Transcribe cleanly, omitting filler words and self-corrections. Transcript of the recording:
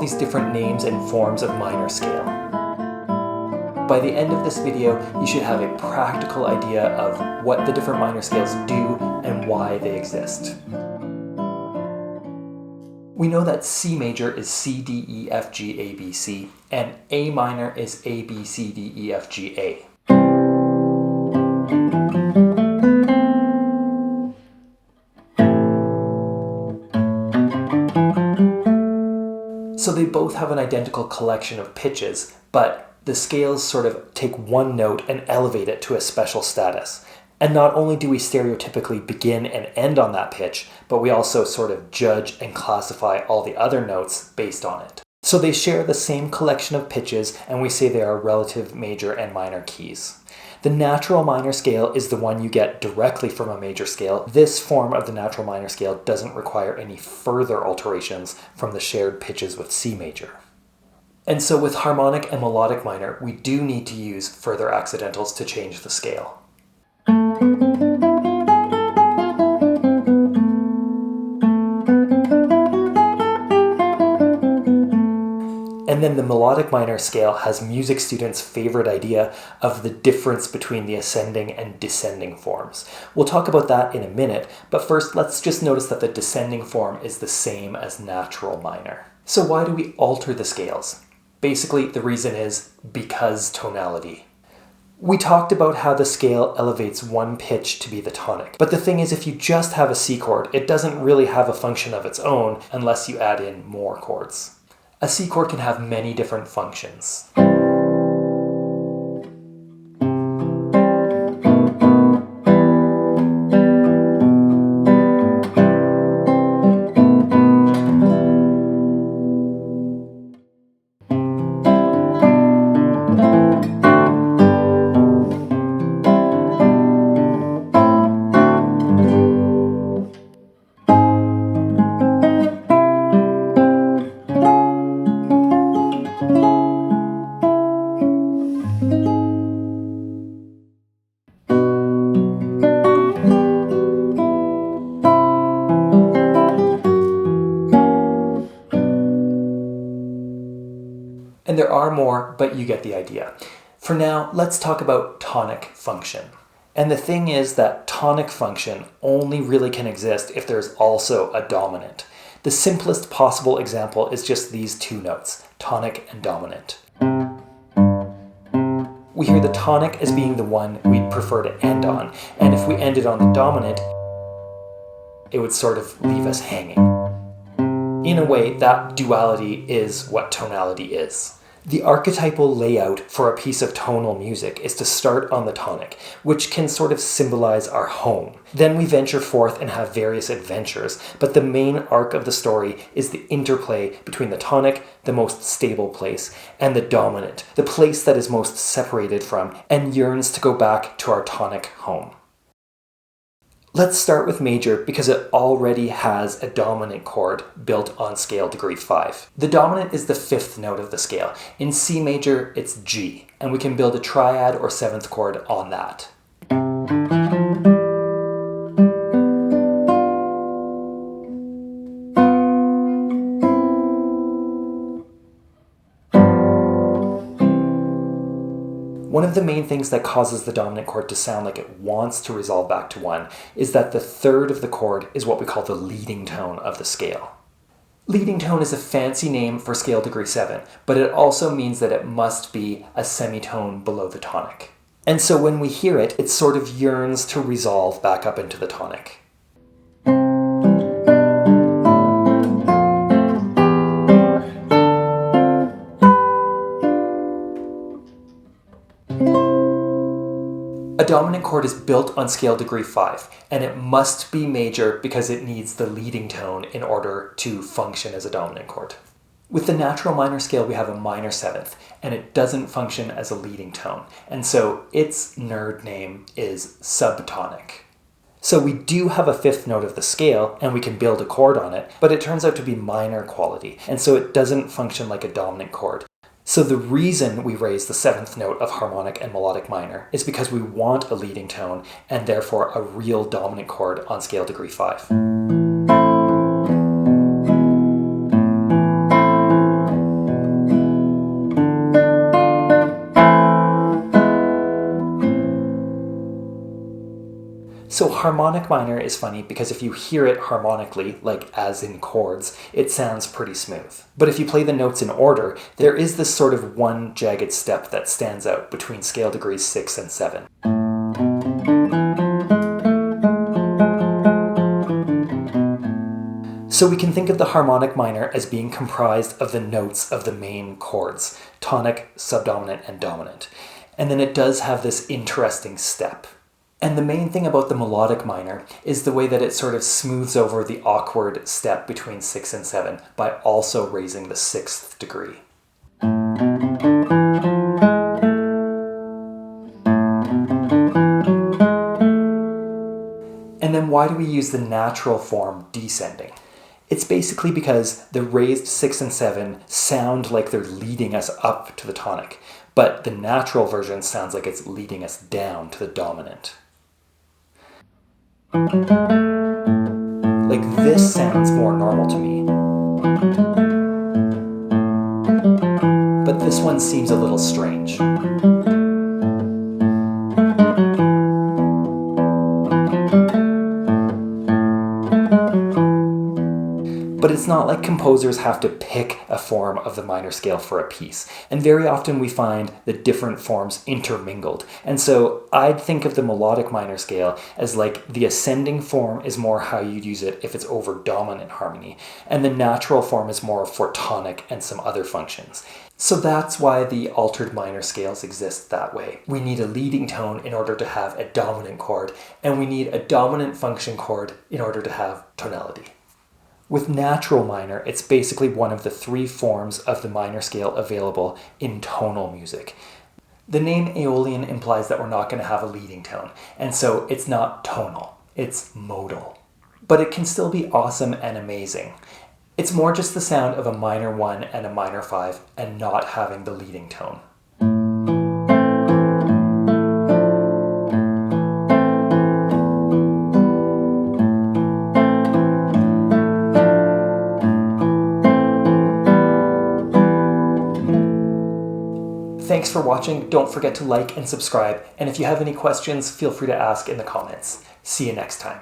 these different names and forms of minor scale. By the end of this video, you should have a practical idea of what the different minor scales do and why they exist. We know that C major is C, D, E, F, G, A, B, C, and A minor is A, B, C, D, E, F, G, A. So they both have an identical collection of pitches, but the scales sort of take one note and elevate it to a special status. And not only do we stereotypically begin and end on that pitch, but we also sort of judge and classify all the other notes based on it. So they share the same collection of pitches, and we say they are relative major and minor keys. The natural minor scale is the one you get directly from a major scale. This form of the natural minor scale doesn't require any further alterations from the shared pitches with C major. And so with harmonic and melodic minor, we do need to use further accidentals to change the scale. And then the melodic minor scale has music students' favorite idea of the difference between the ascending and descending forms. We'll talk about that in a minute, but first let's just notice that the descending form is the same as natural minor. So why do we alter the scales? Basically, the reason is because tonality. We talked about how the scale elevates one pitch to be the tonic, but the thing is, if you just have a C chord, it doesn't really have a function of its own unless you add in more chords. A C chord can have many different functions. And there are more, but you get the idea. For now, let's talk about tonic function. And the thing is that tonic function only really can exist if there's also a dominant. The simplest possible example is just these two notes, tonic and dominant. We hear the tonic as being the one we'd prefer to end on, and if we ended on the dominant, it would sort of leave us hanging. In a way, that duality is what tonality is. The archetypal layout for a piece of tonal music is to start on the tonic, which can sort of symbolize our home. Then we venture forth and have various adventures, but the main arc of the story is the interplay between the tonic, the most stable place, and the dominant, the place that is most separated from and yearns to go back to our tonic home. Let's start with major because it already has a dominant chord built on scale degree 5. The dominant is the 5th note of the scale. In C major, it's G, and we can build a triad or 7th chord on that. One of the main things that causes the dominant chord to sound like it wants to resolve back to 1 is that the 3rd of the chord is what we call the leading tone of the scale. Leading tone is a fancy name for scale degree 7, but it also means that it must be a semitone below the tonic. And so when we hear it, it sort of yearns to resolve back up into the tonic. A dominant chord is built on scale degree 5, and it must be major because it needs the leading tone in order to function as a dominant chord. With the natural minor scale, we have a minor 7th, and it doesn't function as a leading tone, and so its nerd name is subtonic. So we do have a 5th note of the scale, and we can build a chord on it, but it turns out to be minor quality, and so it doesn't function like a dominant chord. So the reason we raise the 7th note of harmonic and melodic minor is because we want a leading tone and therefore a real dominant chord on scale degree 5. So harmonic minor is funny because if you hear it harmonically, like as in chords, it sounds pretty smooth. But if you play the notes in order, there is this sort of one jagged step that stands out between scale degrees 6 and 7. So we can think of the harmonic minor as being comprised of the notes of the main chords, tonic, subdominant, and dominant. And then it does have this interesting step. And the main thing about the melodic minor is the way that it sort of smooths over the awkward step between 6 and 7 by also raising the 6th degree. And then why do we use the natural form descending? It's basically because the raised 6 and 7 sound like they're leading us up to the tonic, but the natural version sounds like it's leading us down to the dominant. Like this sounds more normal to me, but this one seems a little strange. But it's not like composers have to pick a form of the minor scale for a piece. And very often we find the different forms intermingled. And so I'd think of the melodic minor scale as like the ascending form is more how you'd use it if it's over dominant harmony. And the natural form is more for tonic and some other functions. So that's why the altered minor scales exist that way. We need a leading tone in order to have a dominant chord, and we need a dominant function chord in order to have tonality. With natural minor, it's basically one of the 3 forms of the minor scale available in tonal music. The name Aeolian implies that we're not going to have a leading tone, and so it's not tonal, it's modal. But it can still be awesome and amazing. It's more just the sound of a minor 1 and a minor 5 and not having the leading tone. Thanks for watching. Don't forget to like and subscribe. And if you have any questions, feel free to ask in the comments. See you next time.